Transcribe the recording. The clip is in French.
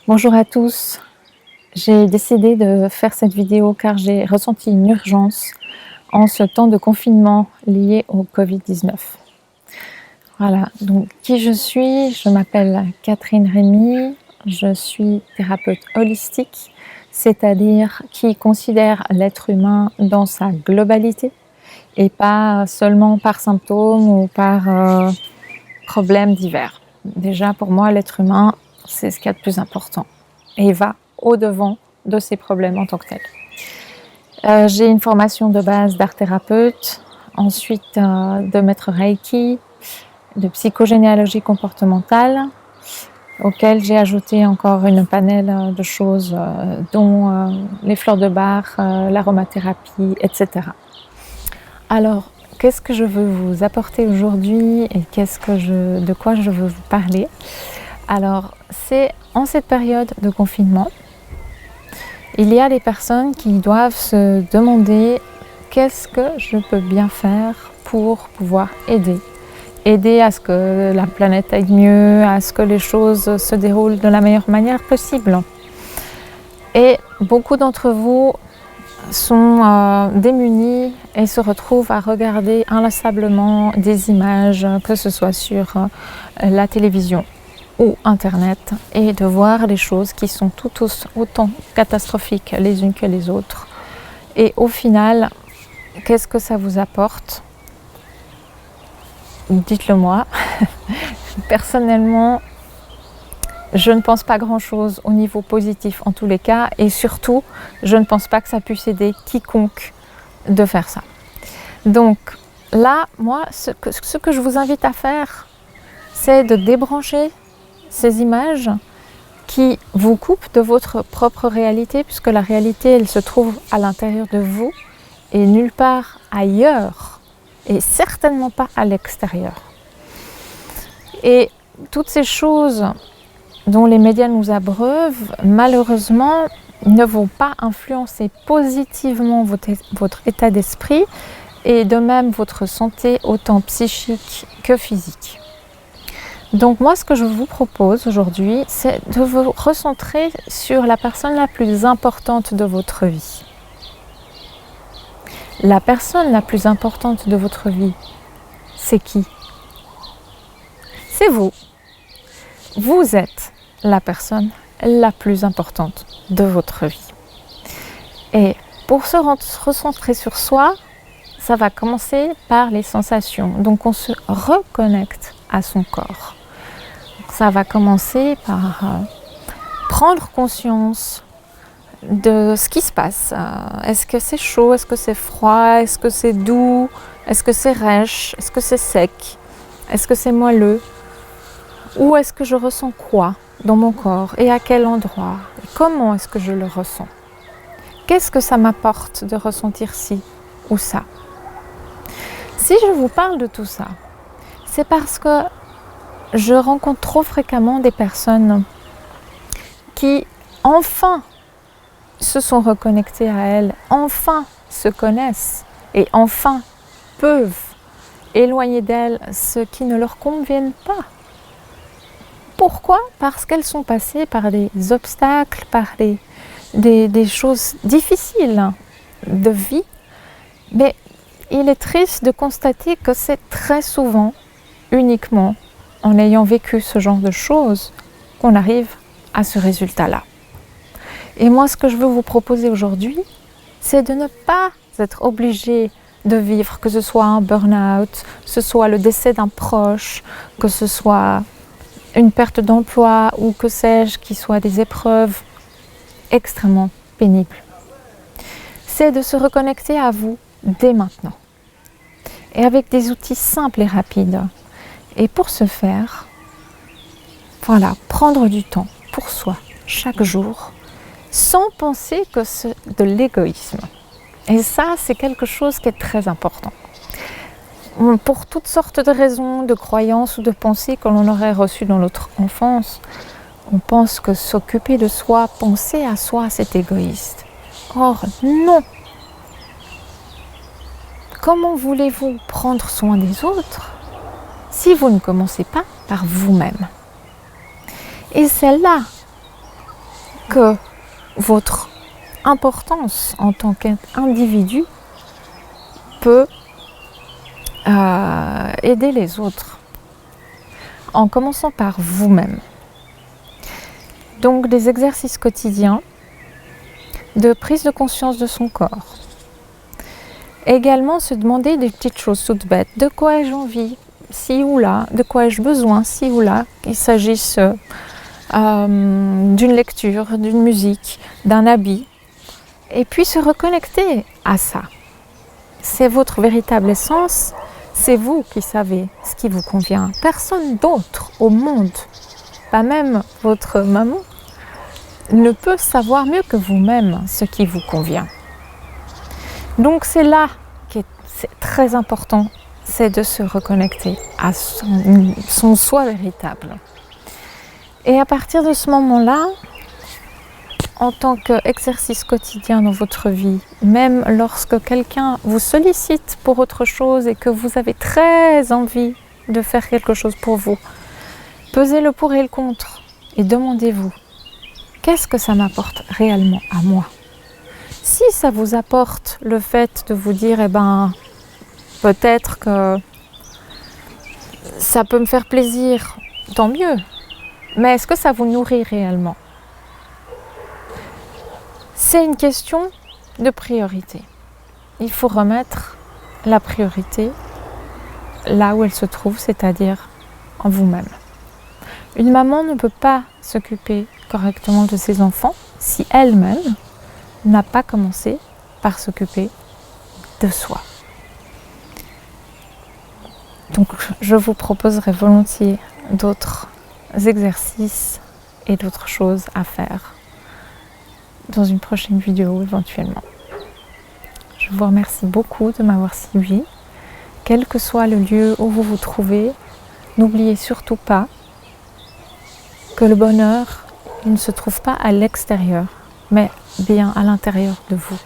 Bonjour à tous. J'ai décidé de faire cette vidéo car j'ai ressenti une urgence en ce temps de confinement lié au Covid-19. Voilà, donc qui je suis? Je m'appelle Catherine Rémy, je suis thérapeute holistique, c'est-à-dire qui considère l'être humain dans sa globalité et pas seulement par symptômes ou par problèmes divers. Déjà pour moi, l'être humain, c'est ce qu'il y a de plus important et va au-devant de ces problèmes en tant que tels. J'ai une formation de base d'art thérapeute, ensuite de maître Reiki, de psychogénéalogie comportementale, auquel j'ai ajouté encore une panel de choses dont les fleurs de Bach, l'aromathérapie, etc. Alors, qu'est-ce que je veux vous apporter aujourd'hui et de quoi je veux vous parler? Alors, c'est en cette période de confinement, il y a des personnes qui doivent se demander qu'est-ce que je peux bien faire pour pouvoir aider à ce que la planète aille mieux, à ce que les choses se déroulent de la meilleure manière possible. Et beaucoup d'entre vous sont démunis et se retrouvent à regarder inlassablement des images, que ce soit sur la télévision ou Internet, et de voir les choses qui sont tout autant catastrophiques les unes que les autres. Et au final, qu'est-ce que ça vous apporte? Dites-le moi. Personnellement, je ne pense pas grand-chose au niveau positif en tous les cas, et surtout, je ne pense pas que ça puisse aider quiconque de faire ça. Donc là, moi, ce que je vous invite à faire, c'est de débrancher ces images qui vous coupent de votre propre réalité, puisque la réalité, elle se trouve à l'intérieur de vous et nulle part ailleurs, et certainement pas à l'extérieur. Et toutes ces choses dont les médias nous abreuvent, malheureusement, ne vont pas influencer positivement votre état d'esprit et de même votre santé, autant psychique que physique. Donc moi, ce que je vous propose aujourd'hui, c'est de vous recentrer sur la personne la plus importante de votre vie. La personne la plus importante de votre vie, c'est qui? C'est vous. Vous êtes la personne la plus importante de votre vie. Et pour se recentrer sur soi, ça va commencer par les sensations. Donc on se reconnecte à son corps. Ça va commencer par prendre conscience de ce qui se passe. Est-ce que c'est chaud? Est-ce que c'est froid? Est-ce que c'est doux? Est-ce que c'est rêche? Est-ce que c'est sec? Est-ce que c'est moelleux? Où est-ce que je ressens quoi dans mon corps et à quel endroit? Comment est-ce que je le ressens? Qu'est-ce que ça m'apporte de ressentir ci ou ça? Si je vous parle de tout ça, c'est parce que je rencontre trop fréquemment des personnes qui enfin se sont reconnectées à elles, enfin se connaissent et enfin peuvent éloigner d'elles ce qui ne leur convienne pas. Pourquoi? Parce qu'elles sont passées par des obstacles, par des choses difficiles de vie. Mais il est triste de constater que c'est très souvent uniquement en ayant vécu ce genre de choses qu'on arrive à ce résultat-là. Et moi, ce que je veux vous proposer aujourd'hui, c'est de ne pas être obligé de vivre, que ce soit un burn-out, que ce soit le décès d'un proche, que ce soit une perte d'emploi ou que sais-je, qui soient des épreuves extrêmement pénibles. C'est de se reconnecter à vous dès maintenant. Et avec des outils simples et rapides. Et pour ce faire, voilà, prendre du temps pour soi chaque jour, sans penser que c'est de l'égoïsme. Et ça, c'est quelque chose qui est très important. Pour toutes sortes de raisons, de croyances ou de pensées que l'on aurait reçues dans notre enfance, on pense que s'occuper de soi, penser à soi, c'est égoïste. Or, non! Comment voulez-vous prendre soin des autres si vous ne commencez pas par vous-même? Et c'est là que votre importance en tant qu'individu peut aider les autres, en commençant par vous-même. Donc des exercices quotidiens de prise de conscience de son corps. Également se demander des petites choses toutes bêtes. De quoi ai-je envie, ci ou là? De quoi ai-je besoin, ci ou là? Qu'il s'agisse d'une lecture, d'une musique, d'un habit. Et puis se reconnecter à ça. C'est votre véritable essence. C'est vous qui savez ce qui vous convient. Personne d'autre au monde, pas même votre maman, ne peut savoir mieux que vous-même ce qui vous convient. Donc c'est là que c'est très important, c'est de se reconnecter à son soi véritable. Et à partir de ce moment-là, en tant qu'exercice quotidien dans votre vie, même lorsque quelqu'un vous sollicite pour autre chose et que vous avez très envie de faire quelque chose pour vous, pesez le pour et le contre et demandez-vous, qu'est-ce que ça m'apporte réellement à moi? Si ça vous apporte le fait de vous dire, peut-être que ça peut me faire plaisir, tant mieux. Mais est-ce que ça vous nourrit réellement? C'est une question de priorité. Il faut remettre la priorité là où elle se trouve, c'est-à-dire en vous-même. Une maman ne peut pas s'occuper correctement de ses enfants si elle-même n'a pas commencé par s'occuper de soi. Donc je vous proposerai volontiers d'autres exercices et d'autres choses à faire dans une prochaine vidéo éventuellement. Je vous remercie beaucoup de m'avoir suivi. Quel que soit le lieu où vous vous trouvez, n'oubliez surtout pas que le bonheur, il ne se trouve pas à l'extérieur, mais bien à l'intérieur de vous.